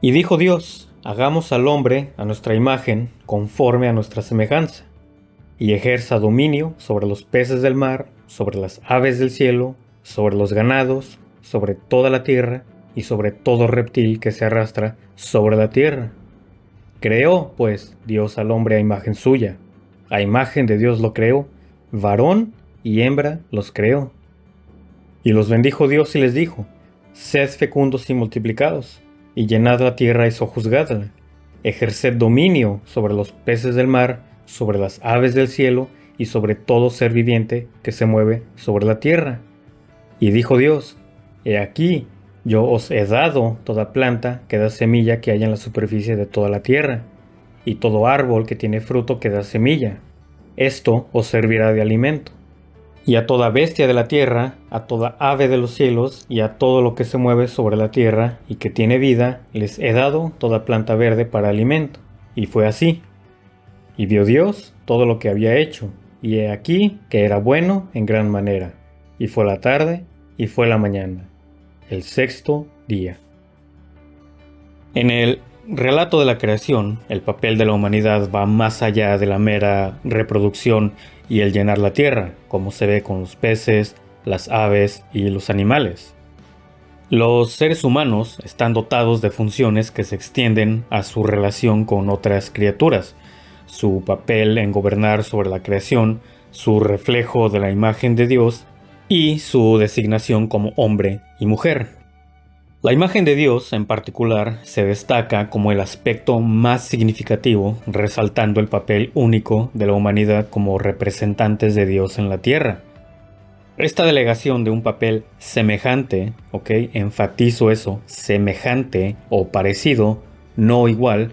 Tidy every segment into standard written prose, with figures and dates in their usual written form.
Y dijo Dios: hagamos al hombre a nuestra imagen, conforme a nuestra semejanza, y ejerza dominio sobre los peces del mar, sobre las aves del cielo, sobre los ganados, sobre toda la tierra, y sobre todo reptil que se arrastra sobre la tierra. Creó, pues, Dios al hombre a imagen suya. A imagen de Dios lo creó, varón y hembra los creó. Y los bendijo Dios y les dijo: sed fecundos y multiplicados, y llenad la tierra y sojuzgadla, ejerced dominio sobre los peces del mar, sobre las aves del cielo, y sobre todo ser viviente que se mueve sobre la tierra. Y dijo Dios: he aquí, yo os he dado toda planta que da semilla que haya en la superficie de toda la tierra, y todo árbol que tiene fruto que da semilla. Esto os servirá de alimento. Y a toda bestia de la tierra, a toda ave de los cielos, y a todo lo que se mueve sobre la tierra y que tiene vida, les he dado toda planta verde para alimento. Y fue así. Y vio Dios todo lo que había hecho, y he aquí que era bueno en gran manera. Y fue la tarde, y fue la mañana, el sexto día. En el relato de la creación, el papel de la humanidad va más allá de la mera reproducción y el llenar la tierra, como se ve con los peces, las aves y los animales. Los seres humanos están dotados de funciones que se extienden a su relación con otras criaturas, su papel en gobernar sobre la creación, su reflejo de la imagen de Dios y su designación como hombre y mujer. La imagen de Dios, en particular, se destaca como el aspecto más significativo, resaltando el papel único de la humanidad como representantes de Dios en la tierra. Esta delegación de un papel semejante, enfatizo eso, semejante o parecido, no igual,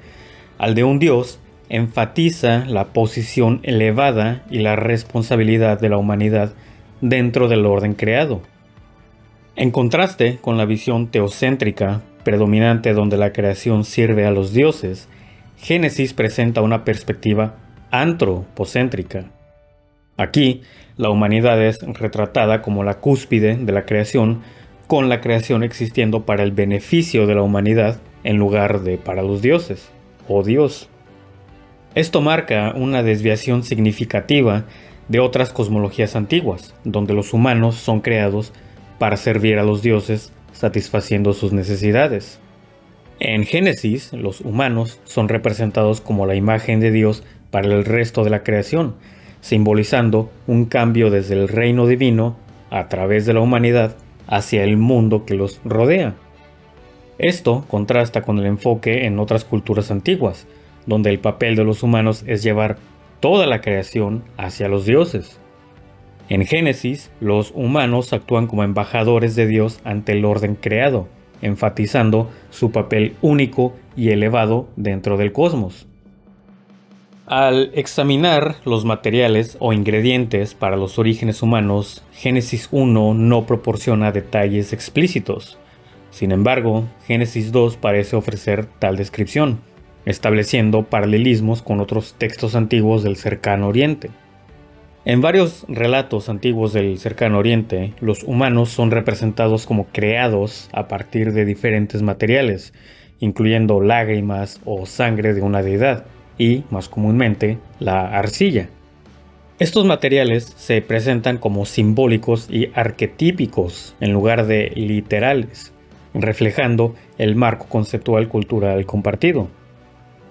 al de un Dios, enfatiza la posición elevada y la responsabilidad de la humanidad dentro del orden creado. En contraste con la visión teocéntrica predominante donde la creación sirve a los dioses, Génesis presenta una perspectiva antropocéntrica. Aquí, la humanidad es retratada como la cúspide de la creación, con la creación existiendo para el beneficio de la humanidad en lugar de para los dioses, o Dios. Esto marca una desviación significativa de otras cosmologías antiguas, donde los humanos son creados para servir a los dioses, satisfaciendo sus necesidades. En Génesis, los humanos son representados como la imagen de Dios para el resto de la creación, simbolizando un cambio desde el reino divino, a través de la humanidad, hacia el mundo que los rodea. Esto contrasta con el enfoque en otras culturas antiguas, donde el papel de los humanos es llevar toda la creación hacia los dioses. En Génesis, los humanos actúan como embajadores de Dios ante el orden creado, enfatizando su papel único y elevado dentro del cosmos. Al examinar los materiales o ingredientes para los orígenes humanos, Génesis 1 no proporciona detalles explícitos. Sin embargo, Génesis 2 parece ofrecer tal descripción, estableciendo paralelismos con otros textos antiguos del Cercano Oriente. En varios relatos antiguos del Cercano Oriente, los humanos son representados como creados a partir de diferentes materiales, incluyendo lágrimas o sangre de una deidad, y, más comúnmente, la arcilla. Estos materiales se presentan como simbólicos y arquetípicos en lugar de literales, reflejando el marco conceptual cultural compartido.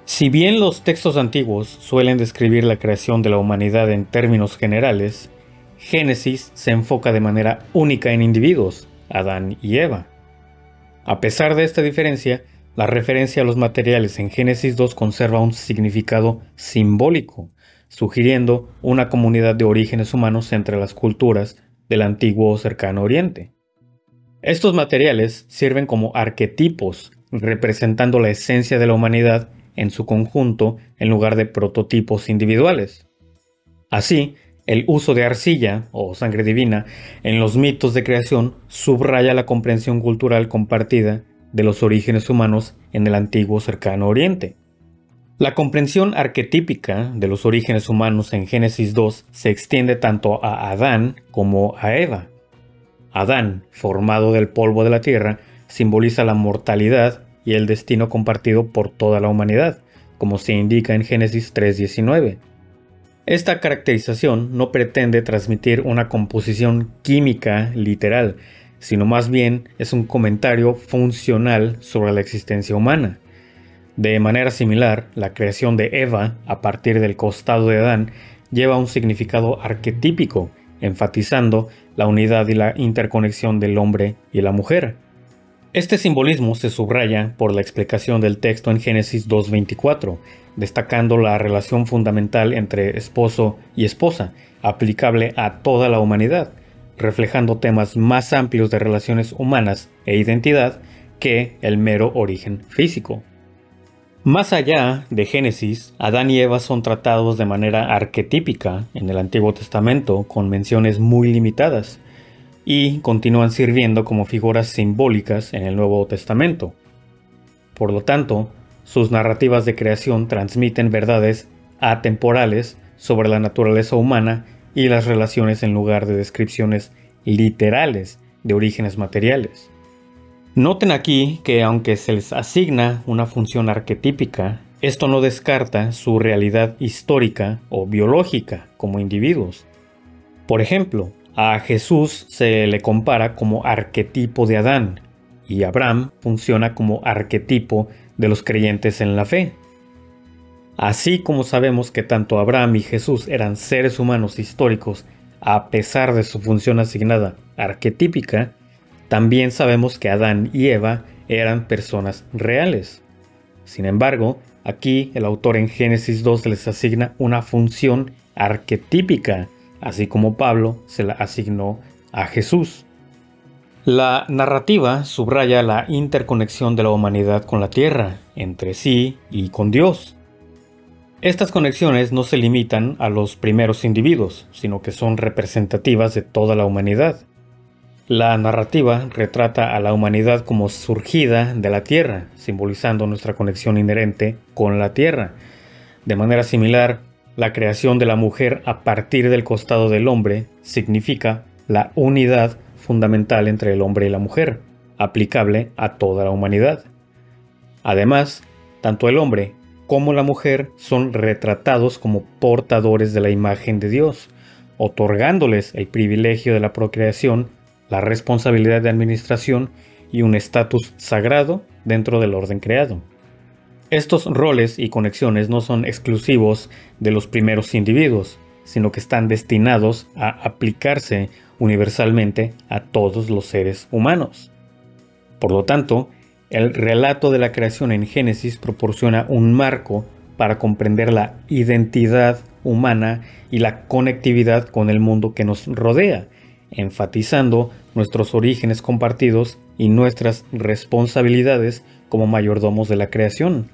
Si bien los textos antiguos suelen describir la creación de la humanidad en términos generales, Génesis se enfoca de manera única en individuos, Adán y Eva. A pesar de esta diferencia, la referencia a los materiales en Génesis 2 conserva un significado simbólico, sugiriendo una comunidad de orígenes humanos entre las culturas del antiguo Cercano Oriente. Estos materiales sirven como arquetipos, representando la esencia de la humanidad en su conjunto en lugar de prototipos individuales. Así, el uso de arcilla o sangre divina en los mitos de creación subraya la comprensión cultural compartida de los orígenes humanos en el antiguo Cercano Oriente. La comprensión arquetípica de los orígenes humanos en Génesis 2 se extiende tanto a Adán como a Eva. Adán, formado del polvo de la tierra, simboliza la mortalidad y el destino compartido por toda la humanidad, como se indica en Génesis 3:19. Esta caracterización no pretende transmitir una composición química literal, sino más bien es un comentario funcional sobre la existencia humana. De manera similar, la creación de Eva a partir del costado de Adán lleva un significado arquetípico, enfatizando la unidad y la interconexión del hombre y la mujer. Este simbolismo se subraya por la explicación del texto en Génesis 2:24, destacando la relación fundamental entre esposo y esposa, aplicable a toda la humanidad, reflejando temas más amplios de relaciones humanas e identidad que el mero origen físico. Más allá de Génesis, Adán y Eva son tratados de manera arquetípica en el Antiguo Testamento con menciones muy limitadas y continúan sirviendo como figuras simbólicas en el Nuevo Testamento. Por lo tanto, sus narrativas de creación transmiten verdades atemporales sobre la naturaleza humana y las relaciones en lugar de descripciones literales de orígenes materiales. Noten aquí que aunque se les asigna una función arquetípica, esto no descarta su realidad histórica o biológica como individuos. Por ejemplo, a Jesús se le compara como arquetipo de Adán y Abraham funciona como arquetipo de los creyentes en la fe. Así como sabemos que tanto Abraham y Jesús eran seres humanos históricos a pesar de su función asignada arquetípica, también sabemos que Adán y Eva eran personas reales. Sin embargo, aquí el autor en Génesis 2 les asigna una función arquetípica, así como Pablo se la asignó a Jesús. La narrativa subraya la interconexión de la humanidad con la tierra, entre sí y con Dios. Estas conexiones no se limitan a los primeros individuos, sino que son representativas de toda la humanidad. La narrativa retrata a la humanidad como surgida de la tierra, simbolizando nuestra conexión inherente con la tierra. De manera similar, la creación de la mujer a partir del costado del hombre significa la unidad fundamental entre el hombre y la mujer, aplicable a toda la humanidad. Además, tanto el hombre como la mujer son retratados como portadores de la imagen de Dios, otorgándoles el privilegio de la procreación, la responsabilidad de administración y un estatus sagrado dentro del orden creado. Estos roles y conexiones no son exclusivos de los primeros individuos, sino que están destinados a aplicarse universalmente a todos los seres humanos. Por lo tanto, el relato de la creación en Génesis proporciona un marco para comprender la identidad humana y la conectividad con el mundo que nos rodea, enfatizando nuestros orígenes compartidos y nuestras responsabilidades como mayordomos de la creación.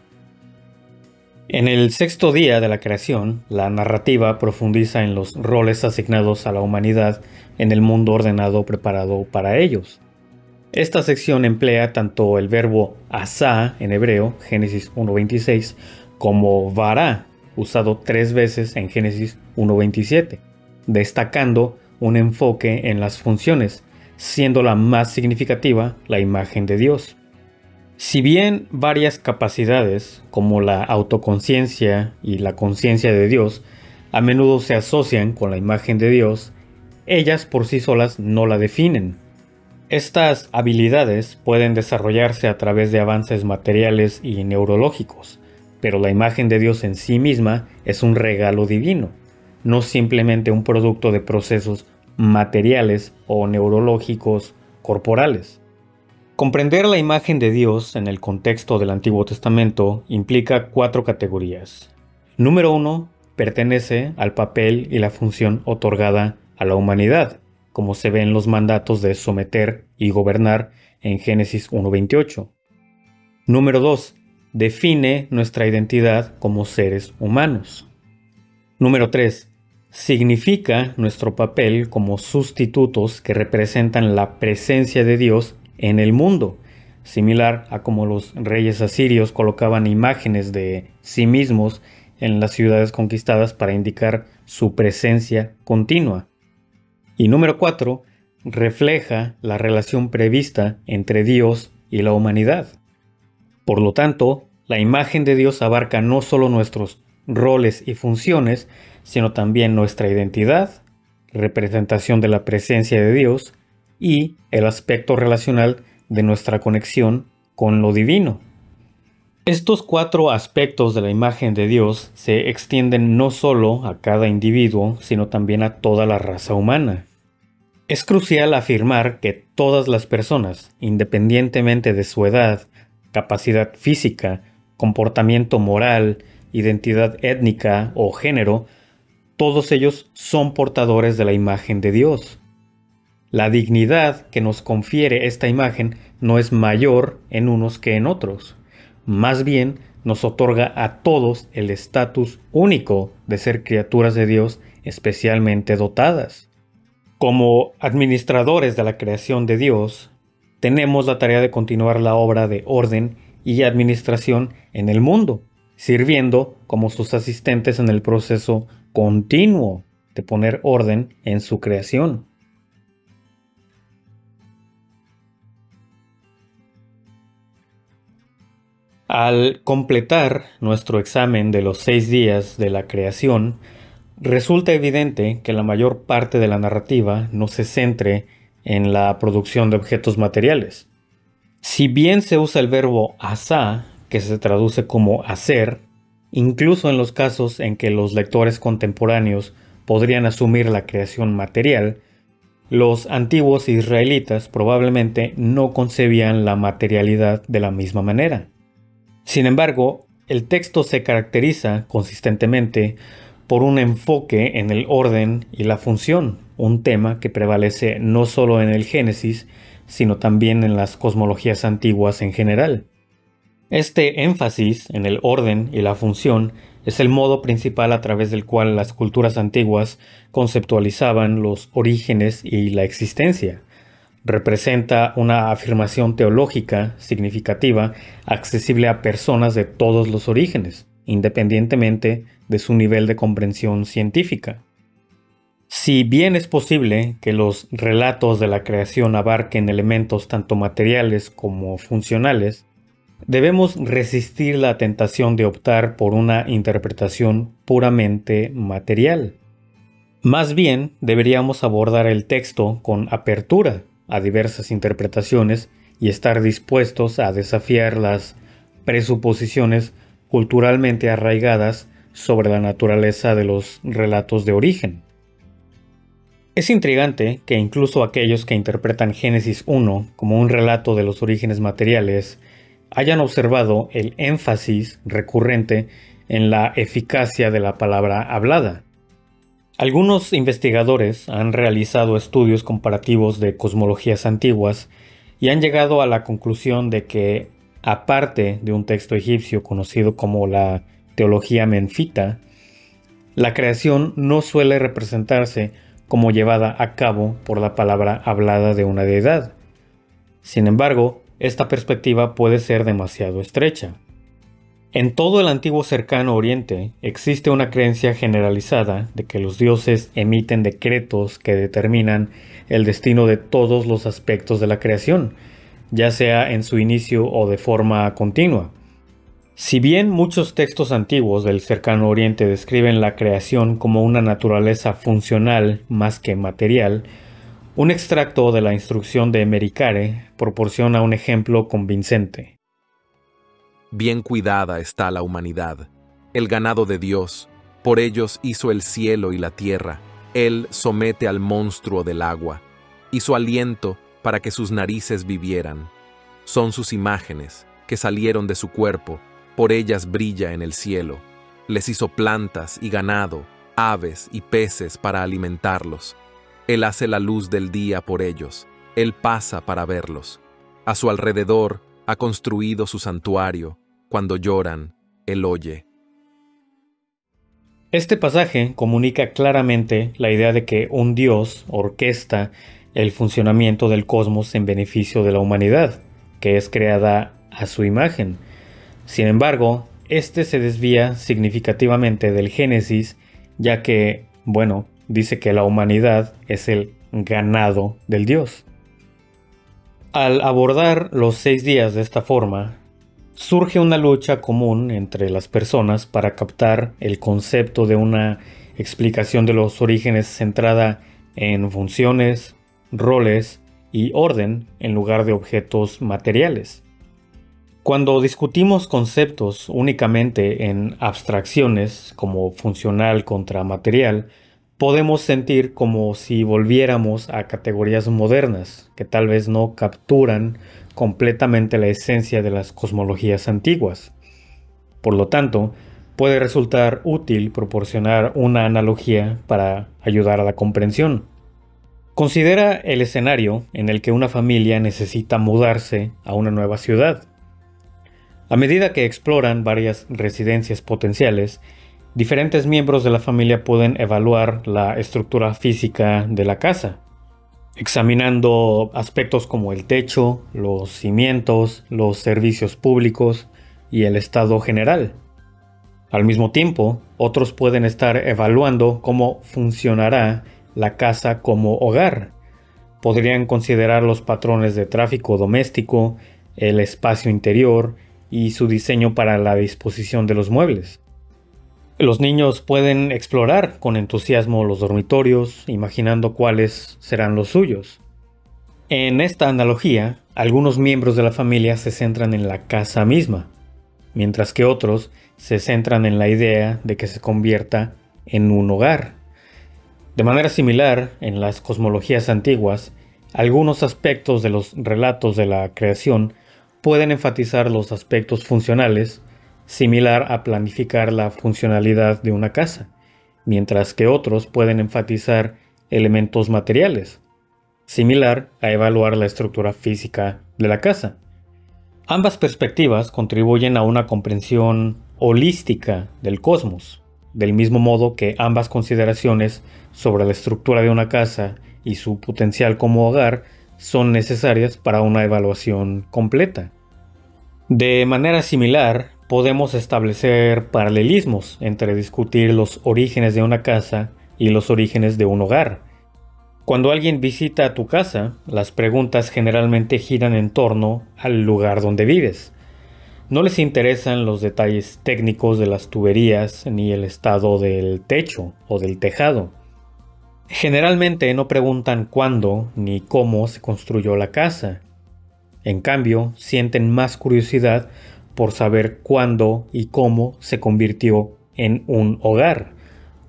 En el sexto día de la creación, la narrativa profundiza en los roles asignados a la humanidad en el mundo ordenado preparado para ellos. Esta sección emplea tanto el verbo asá en hebreo, Génesis 1:26, como vará, usado 3 veces en Génesis 1:27, destacando un enfoque en las funciones, siendo la más significativa la imagen de Dios. Si bien varias capacidades, como la autoconciencia y la conciencia de Dios, a menudo se asocian con la imagen de Dios, ellas por sí solas no la definen. Estas habilidades pueden desarrollarse a través de avances materiales y neurológicos, pero la imagen de Dios en sí misma es un regalo divino, no simplemente un producto de procesos materiales o neurológicos corporales. Comprender la imagen de Dios en el contexto del Antiguo Testamento implica 4 categorías. Número 1, pertenece al papel y la función otorgada a la humanidad, como se ve en los mandatos de someter y gobernar en Génesis 1:28. Número 2. Define nuestra identidad como seres humanos. Número 3. Significa nuestro papel como sustitutos que representan la presencia de Dios en el mundo, similar a como los reyes asirios colocaban imágenes de sí mismos en las ciudades conquistadas para indicar su presencia continua. Y número 4. Refleja la relación prevista entre Dios y la humanidad. Por lo tanto, la imagen de Dios abarca no solo nuestros roles y funciones, sino también nuestra identidad, representación de la presencia de Dios y el aspecto relacional de nuestra conexión con lo divino. Estos 4 aspectos de la imagen de Dios se extienden no solo a cada individuo, sino también a toda la raza humana. Es crucial afirmar que todas las personas, independientemente de su edad, capacidad física, comportamiento moral, identidad étnica o género, todos ellos son portadores de la imagen de Dios. La dignidad que nos confiere esta imagen no es mayor en unos que en otros. Más bien, nos otorga a todos el estatus único de ser criaturas de Dios especialmente dotadas. Como administradores de la creación de Dios, tenemos la tarea de continuar la obra de orden y administración en el mundo, sirviendo como sus asistentes en el proceso continuo de poner orden en su creación. Al completar nuestro examen de los 6 días de la creación, resulta evidente que la mayor parte de la narrativa no se centre en la producción de objetos materiales. Si bien se usa el verbo asá, que se traduce como hacer, incluso en los casos en que los lectores contemporáneos podrían asumir la creación material, los antiguos israelitas probablemente no concebían la materialidad de la misma manera. Sin embargo, el texto se caracteriza consistentemente por un enfoque en el orden y la función, un tema que prevalece no solo en el Génesis, sino también en las cosmologías antiguas en general. Este énfasis en el orden y la función es el modo principal a través del cual las culturas antiguas conceptualizaban los orígenes y la existencia. Representa una afirmación teológica significativa accesible a personas de todos los orígenes, independientemente de su nivel de comprensión científica. Si bien es posible que los relatos de la creación abarquen elementos tanto materiales como funcionales, debemos resistir la tentación de optar por una interpretación puramente material. Más bien, deberíamos abordar el texto con apertura a diversas interpretaciones y estar dispuestos a desafiar las presuposiciones culturalmente arraigadas sobre la naturaleza de los relatos de origen. Es intrigante que incluso aquellos que interpretan Génesis 1 como un relato de los orígenes materiales hayan observado el énfasis recurrente en la eficacia de la palabra hablada. Algunos investigadores han realizado estudios comparativos de cosmologías antiguas y han llegado a la conclusión de que, aparte de un texto egipcio conocido como la teología menfita, la creación no suele representarse como llevada a cabo por la palabra hablada de una deidad. Sin embargo, esta perspectiva puede ser demasiado estrecha. En todo el antiguo cercano Oriente existe una creencia generalizada de que los dioses emiten decretos que determinan el destino de todos los aspectos de la creación, ya sea en su inicio o de forma continua. Si bien muchos textos antiguos del cercano Oriente describen la creación como una naturaleza funcional más que material, un extracto de la instrucción de Mericare proporciona un ejemplo convincente. Bien cuidada está la humanidad, el ganado de Dios, por ellos hizo el cielo y la tierra, Él somete al monstruo del agua, y su aliento para que sus narices vivieran. Son sus imágenes, que salieron de su cuerpo, por ellas brilla en el cielo. Les hizo plantas y ganado, aves y peces para alimentarlos. Él hace la luz del día por ellos. Él pasa para verlos. A su alrededor ha construido su santuario. Cuando lloran, Él oye. Este pasaje comunica claramente la idea de que un Dios orquesta el funcionamiento del cosmos en beneficio de la humanidad, que es creada a su imagen. Sin embargo, este se desvía significativamente del Génesis, ya que, dice que la humanidad es el ganado del Dios. Al abordar los 6 días de esta forma, surge una lucha común entre las personas para captar el concepto de una explicación de los orígenes centrada en funciones, roles y orden en lugar de objetos materiales. Cuando discutimos conceptos únicamente en abstracciones como funcional contra material, podemos sentir como si volviéramos a categorías modernas que tal vez no capturan completamente la esencia de las cosmologías antiguas. Por lo tanto, puede resultar útil proporcionar una analogía para ayudar a la comprensión. Considera el escenario en el que una familia necesita mudarse a una nueva ciudad. A medida que exploran varias residencias potenciales, diferentes miembros de la familia pueden evaluar la estructura física de la casa, examinando aspectos como el techo, los cimientos, los servicios públicos y el estado general. Al mismo tiempo, otros pueden estar evaluando cómo funcionará la casa como hogar. Podrían considerar los patrones de tráfico doméstico, el espacio interior y su diseño para la disposición de los muebles. Los niños pueden explorar con entusiasmo los dormitorios, imaginando cuáles serán los suyos. En esta analogía, algunos miembros de la familia se centran en la casa misma, mientras que otros se centran en la idea de que se convierta en un hogar. De manera similar, en las cosmologías antiguas, algunos aspectos de los relatos de la creación pueden enfatizar los aspectos funcionales, similar a planificar la funcionalidad de una casa, mientras que otros pueden enfatizar elementos materiales, similar a evaluar la estructura física de la casa. Ambas perspectivas contribuyen a una comprensión holística del cosmos, del mismo modo que ambas consideraciones sobre la estructura de una casa y su potencial como hogar son necesarias para una evaluación completa. De manera similar, podemos establecer paralelismos entre discutir los orígenes de una casa y los orígenes de un hogar. Cuando alguien visita tu casa, las preguntas generalmente giran en torno al lugar donde vives. No les interesan los detalles técnicos de las tuberías ni el estado del techo o del tejado. Generalmente no preguntan cuándo ni cómo se construyó la casa. En cambio, sienten más curiosidad por saber cuándo y cómo se convirtió en un hogar.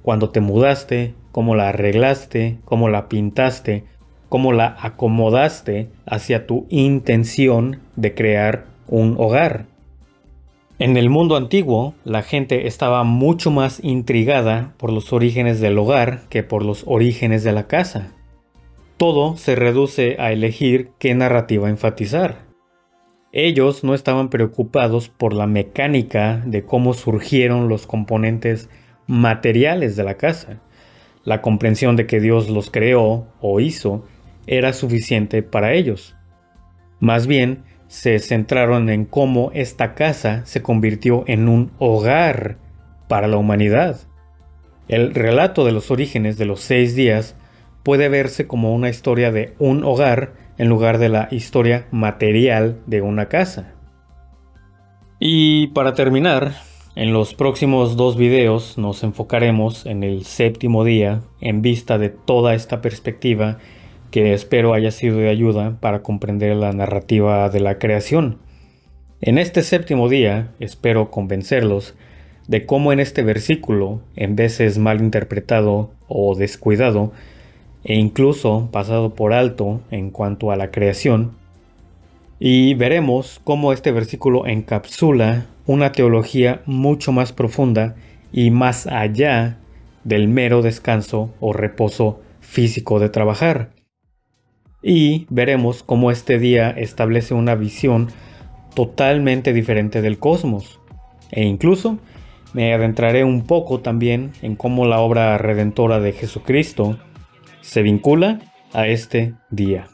Cuándo te mudaste, cómo la arreglaste, cómo la pintaste, cómo la acomodaste hacia tu intención de crear un hogar. En el mundo antiguo, la gente estaba mucho más intrigada por los orígenes del hogar que por los orígenes de la casa. Todo se reduce a elegir qué narrativa enfatizar. Ellos no estaban preocupados por la mecánica de cómo surgieron los componentes materiales de la casa. La comprensión de que Dios los creó o hizo era suficiente para ellos. Más bien, se centraron en cómo esta casa se convirtió en un hogar para la humanidad. El relato de los orígenes de los 6 días puede verse como una historia de un hogar en lugar de la historia material de una casa. Y para terminar, en los próximos 2 videos nos enfocaremos en el 7º día en vista de toda esta perspectiva que espero haya sido de ayuda para comprender la narrativa de la creación. En este 7º día espero convencerlos de cómo en este versículo, en veces mal interpretado o descuidado, e incluso pasado por alto en cuanto a la creación, y veremos cómo este versículo encapsula una teología mucho más profunda y más allá del mero descanso o reposo físico de trabajar. Y veremos cómo este día establece una visión totalmente diferente del cosmos. E incluso me adentraré un poco también en cómo la obra redentora de Jesucristo se vincula a este día.